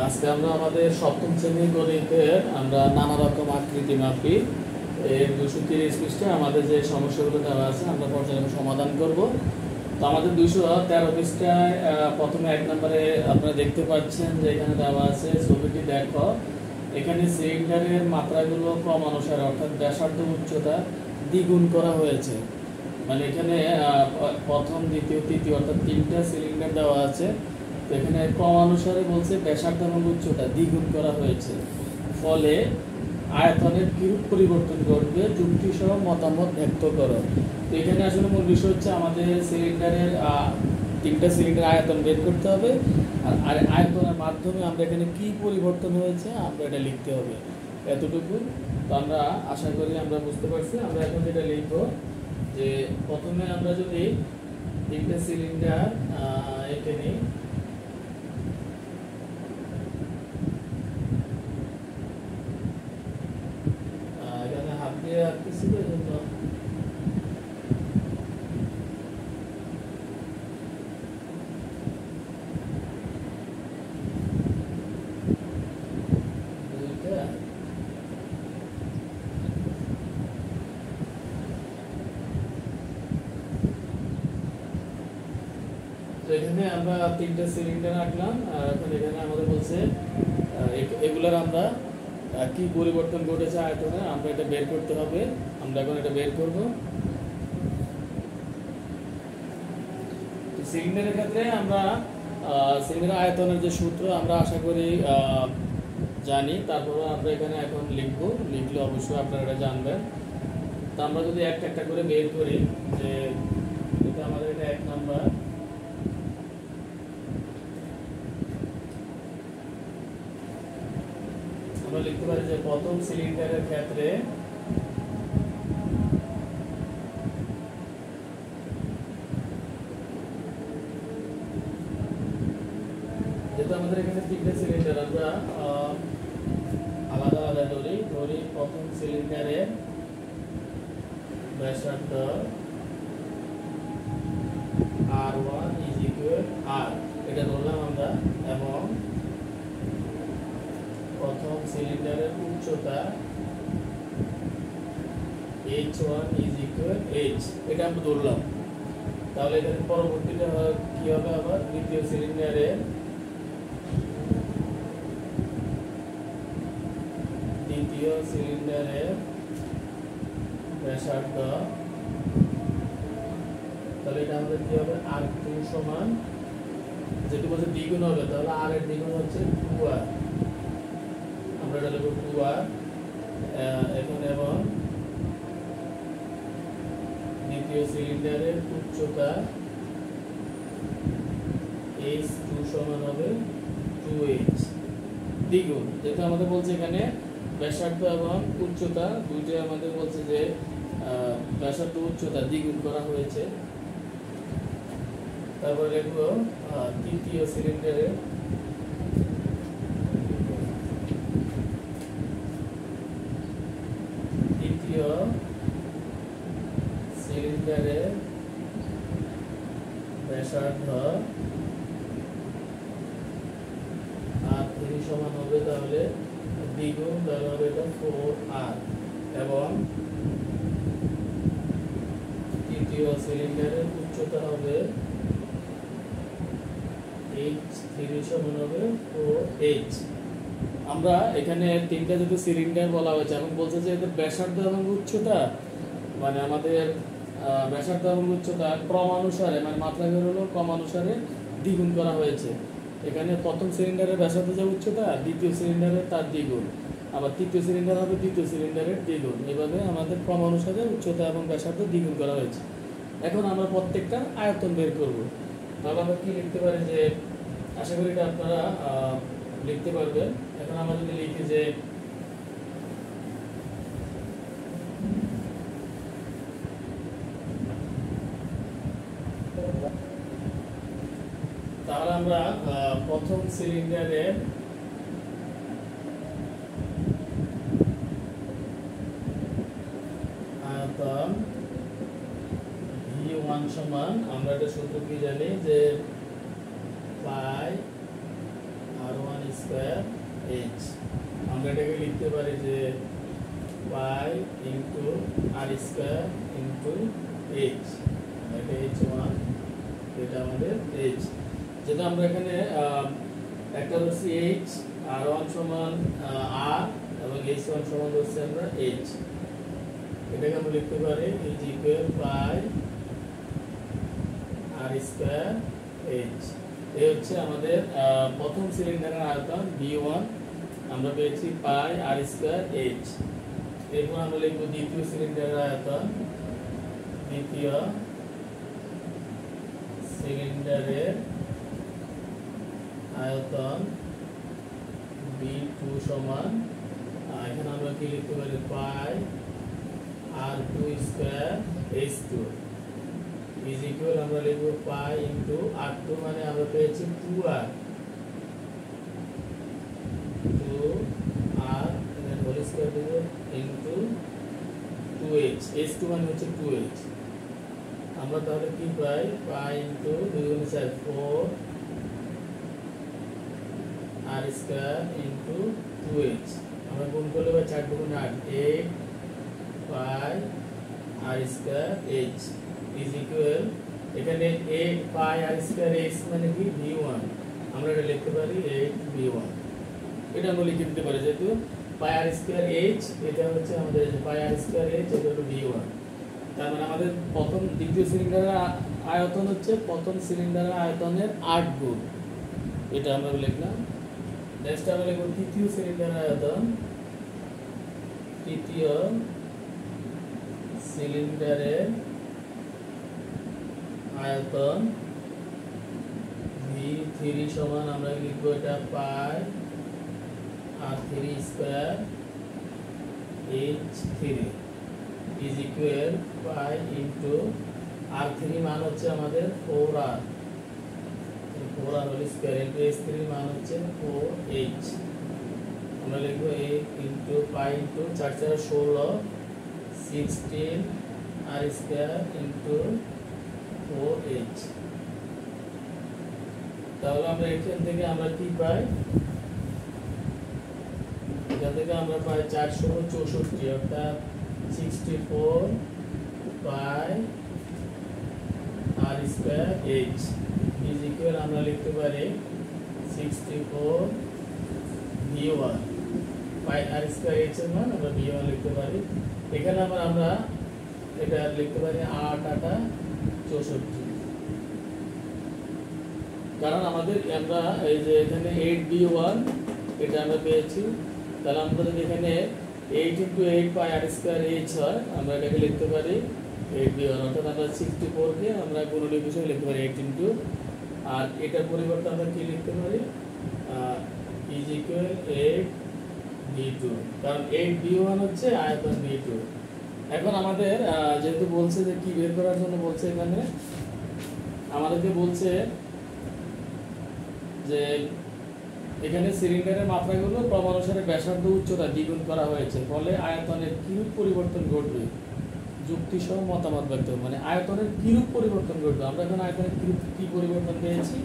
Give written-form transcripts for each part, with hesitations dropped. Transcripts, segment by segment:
আজকে আমরা আমাদের সপ্তম শ্রেণীর গণিতের আমরা নানা রকম আকৃতি মাপি এর 230 পৃষ্ঠায় আমাদের যে সমস্যাগুলো দেওয়া আছে আমরা পর্যায়ক্রমে সমাধান করব। তো আমাদের 213 পৃষ্ঠায় প্রথমে 1 নম্বরে আপনারা দেখতে পাচ্ছেন যে এখানে দেওয়া আছে, ছবিটি দেখো। এখানে সিলিন্ডারের মাত্রাগুলো ক্রমানুসারে অর্থাৎ ব্যাসার্ধ উচ্চতা দ্বিগুণ করা হয়েছে। মানে এখানে প্রথম দ্বিতীয় তৃতীয় অর্থাৎ 3টা সিলিন্ডার দেওয়া আছে। তো এখানে ক্রমানুসারে বলছে ব্যাসার্ধ এবং উচ্চতা দ্বিগুণ করা হয়েছে, ফলে আয়তনের কিরূপ পরিবর্তন ঘটবে যুক্তি সহ মতামত ব্যক্ত করো। তো এখানে আসলে মূল বিষয় হচ্ছে আমাদের সিলিন্ডারের 3টা সিলিন্ডার আয়তন বের করতে হবে, আর আয়তনের মাধ্যমে আমরা এখানে কি পরিবর্তন হয়েছে আমরা এটা লিখতে হবে, এতটুকু। তো আমরা আশা করি আমরা বুঝতে পারছি। আমরা এখন যেটা লিখব যে প্রথমে আমরা যদি 3টা সিলিন্ডার এঁকে নিই, এখানে হাত দিয়ে আঁকতেছি তো জন্য এখানে আমরা 3টা সিলিন্ডার আঁকলাম। আর এখন এখানে আমাদের বলছে এগুলার আমরা কি পরিবর্তন ঘটেছে আয়তনে আমরা এটা বের করতে হবে। আমরা এখন এটা বের করব। সিলিন্ডারের ক্ষেত্রে আমরা সিলিন্ডারের আয়তনের যে সূত্র আমরা আশা করি জানি, তারপরে আমরা এখানে এখন লিখলে অবশ্যই আপনারা এটা জানবেন। তো আমরা যদি একটা একটা করে বের করি, যে এটা আমাদের এটা 1 নাম্বার, আমরা লিখতে পারি যে প্রথম সিলিন্ডারের ক্ষেত্রে যেহেতু আমাদের এখানে 3টা সিলিন্ডার আমরা আলাদা আলাদা ধরি। প্রথম সিলিন্ডারের ব্যাসার্ধ R1 R এটা ধরলাম আমরা, এবং প্রথম সিলিন্ডারের উচ্চতা H1 H এটা আমরা ধরলাম। তাহলে এখানে পরবর্তীটা কি হবে, আবার দ্বিতীয় সিলিন্ডারের ব্যাসার্ধ, তাহলে এটা আমাদের কি হবে R2 সমান, যেটি বলছে দ্বিগুণ হবে, তাহলে R এর দ্বিগুণ হচ্ছে 2R, আমরা এটা লিখব 2R। এখন এবং দ্বিতীয় সিলিন্ডারের উচ্চতা H2 সমান হবে 2H দ্বিগুণ। যেটা আমাদের বলছে এখানে ব্যাসার্ধ এবং উচ্চতা দুইটাই আমাদের বলছে যে ব্যাসার্ধ উচ্চতা দ্বিগুণ করা হয়েছে। তারপর লিখবো তৃতীয় সিলিন্ডারের ব্যাসার্ধ R3 সমান হবে তাহলে দ্বিগুণ, তাহলে হবে এটা 4R, এবং তৃতীয় সিলিন্ডারের উচ্চতা হবে H3 সমান হবে 4H। আমরা এখানে 3টা যেহেতু সিলিন্ডার বলা হয়েছে এবং বলছে যে এদের ব্যাসার্ধ এবং উচ্চতা, মানে আমাদের ব্যাসার্ধ এবং উচ্চতা ক্রমানুসারে, মানে মাত্রাগুলো হলো ক্রমানুসারে দ্বিগুণ করা হয়েছে। এখানে প্রথম সিলিন্ডারের ব্যাসার্ধ যে উচ্চতা, দ্বিতীয় সিলিন্ডারের তার দ্বিগুণ, আবার তৃতীয় সিলিন্ডার হবে দ্বিতীয় সিলিন্ডারের দ্বিগুণ। এভাবে আমাদের ক্রমানুসারে উচ্চতা এবং ব্যাসার্ধ দ্বিগুণ করা হয়েছে। এখন আমরা প্রত্যেকটা আয়তন বের করব। তাহলে আমরা কি লিখতে পারি, যে আশা করি এটা আপনারা লিখতে পারবেন। এখন আমরা যদি লিখি যে তাহলে আমরা প্রথম সিলিন্ডারের আয়তন V1 সমান, আমরা এটা সূত্র কি জানি, যে পাই R1² স্কয়ার এইচ। আমরা এটাকে লিখতে পারি যে পাই ইন্টু আর স্কয়ার ইন্টু এইচ, এটা h1, এটা আমাদের এইচ। যেটা আমরা এখানে একটা ধরছি এইচ, আর ওয়ান সমান আর, এবং h1 সমান ধরছি আমরা এইচ। এটাকে আমরা লিখতে পারি is equal pi r square h. এই হচ্ছে আমাদের প্রথম সিলিন্ডারের আয়তন V1, আমরা পেয়েছি পাই আর স্কয়ার এইচ। এরপর আমরা লিখব দ্বিতীয় সিলিন্ডারের আয়তন, দ্বিতীয় সিলিন্ডারের আয়তন V2 সমান, এখানে আমরা কি লিখতে পারি পাই R2 square H2 is equal, আমরা লিখব পাই ইন্টু R2 মানে আমরা পেয়েছি 2R, 2R হোল স্কয়ার দেব ইন্টু 2H, H2 মানে হচ্ছে 2H। আমরা তাহলে কি পাই, পাই ইন্টু 2 গুণ 4 4 R স্কয়ার ইন্টু 2H। আমরা গুণ করলে পাই 4 গুণ 8 8 পাই r square H is equal, এখানে 8 পাই আর স্কয়ার এইচ মানে কি V1, আমরা এটা লিখতে পারি 8 V1। এটা আমরা লিখে দিতে পারি, যেহেতু পাই আর স্কয়ার এইচ এটা হচ্ছে আমাদের পাই আর স্কয়ার এইচ, এটা হলো V1। তার মানে আমাদের দ্বিতীয় সিলিন্ডারের আয়তন হচ্ছে প্রথম সিলিন্ডারের আয়তনের 8 গুণ, এটা আমরা লিখলাম। নেক্সট আমরা লিখব তৃতীয় সিলিন্ডারের আয়তন, তৃতীয় সিলিন্ডারের আয়তন V3 সমান, আমরা লিখব এটা পাই R3 square H3 is equal pi into R3 মান হচ্ছে আমাদের 4R, 4R whole square into H3 মান হচ্ছে 4H। আমরা লিখব 8 into pi into 4 4 16 16 R square into 4H। তাহলে আমরা এখান থেকে আমরা কি পাই, এখান থেকে আমরা পাই 464, অর্থাৎ 64 পাই r square H is equal, আমরা লিখতে পারি 64 V1, পাই আর স্কয়ার এইচ এর মান আমরা V1 লিখতে পারি। এখানে আবার আমরা এটা লিখতে পারি 8 8 64, কারণ আমাদের আমরা এই যে এখানে 8 V1 এটা আমরা পেয়েছি। তাহলে আমরা যদি এখানে 8 ইন্টু 8 পাই আর স্কয়ার এইচ হয়, আমরা এটাকে লিখতে পারি 8 V1, অর্থাৎ আমরা 64 কে আমরা গুণনীয়ক হিসেবে লিখতে পারি 8 ইন্টু, আর এটার পরিবর্তে আমরা কি লিখতে পারি ইজ ইকুয়াল 8 V2, কারণ 8 V1 হচ্ছে আয়তন V2। এখন আমাদের যেহেতু বলছে যে কি বের করার জন্য বলছে, এখানে আমাদেরকে বলছে যে এখানে সিলিন্ডারের মাত্রাগুলো ক্রমানুসারে ব্যাসার্ধ উচ্চতা দ্বিগুণ করা হয়েছে, ফলে আয়তনের কিরূপ পরিবর্তন ঘটবে, যুক্তি সহ মতামত ব্যক্ত, মানে আয়তনের কিরূপ পরিবর্তন ঘটবে। আমরা এখন আয়তনের কিরূপ কি পরিবর্তন পেয়েছি,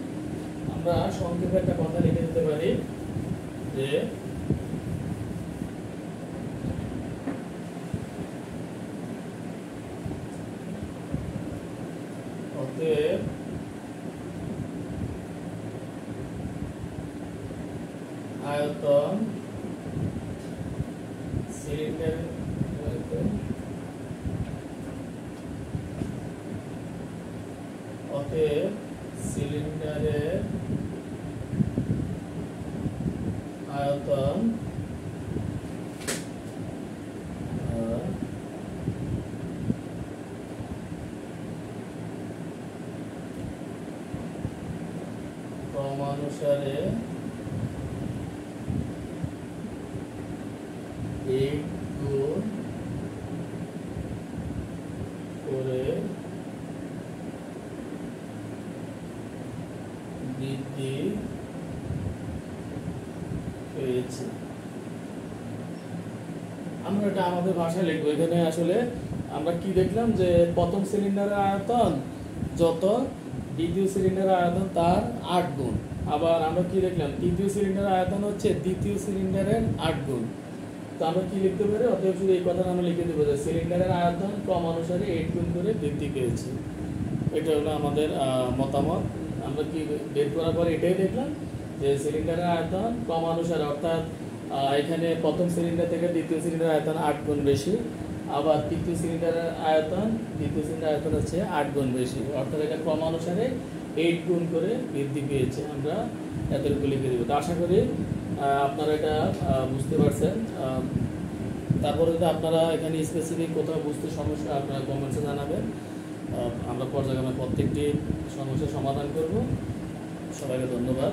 আমরা সংক্ষেপে একটা কথা লিখে দিতে পারি যে অতএব আয়তন সিলিন্ডার অতএব সিলিন্ডারের আয়তন ক্রমানুসারে এক গুণ করে বৃদ্ধি পেয়েছে। আমরা এটা আমাদের ভাষায় লিখবো। এখানে আসলে আমরা কি দেখলাম যে প্রথম সিলিন্ডারের আয়তন যত দ্বিতীয় সিলিন্ডারের আয়তন তার 8 গুণ। আবার আমরা কি দেখলাম, তৃতীয় সিলিন্ডারের আয়তন হচ্ছে দ্বিতীয় সিলিন্ডারের 8 গুণ। তো আমরা কি লিখতে পারি, অতএব শুধু এই কথাটা আমরা লিখে দেবো যে সিলিন্ডারের আয়তন ক্রমানুসারে 8 গুণ করে বৃদ্ধি পেয়েছে। এটা হলো আমাদের মতামত। আমরা কি বের করার পর এটাই দেখলাম যে সিলিন্ডারের আয়তন ক্রমানুসারে, অর্থাৎ এখানে প্রথম সিলিন্ডার থেকে দ্বিতীয় সিলিন্ডারের আয়তন 8 গুণ বেশি, আবার তৃতীয় সিলিন্ডারের আয়তন দ্বিতীয় সিলিন্ডার আয়তন হচ্ছে 8 গুণ বেশি, অর্থাৎ এটা ক্রমানুসারে 8 গুণ করে বৃদ্ধি পেয়েছে। আমরা এতটুকু লিখে দেবো। তো আশা করি আপনারা এটা বুঝতে পারছেন। তারপরে যদি আপনারা এখানে স্পেসিফিক কোথাও বুঝতে সমস্যা, আপনারা কমেন্টসে জানাবেন। আমরা পর্যায়ক্রমে প্রত্যেকটি সমস্যার সমাধান করব। সবাইকে ধন্যবাদ।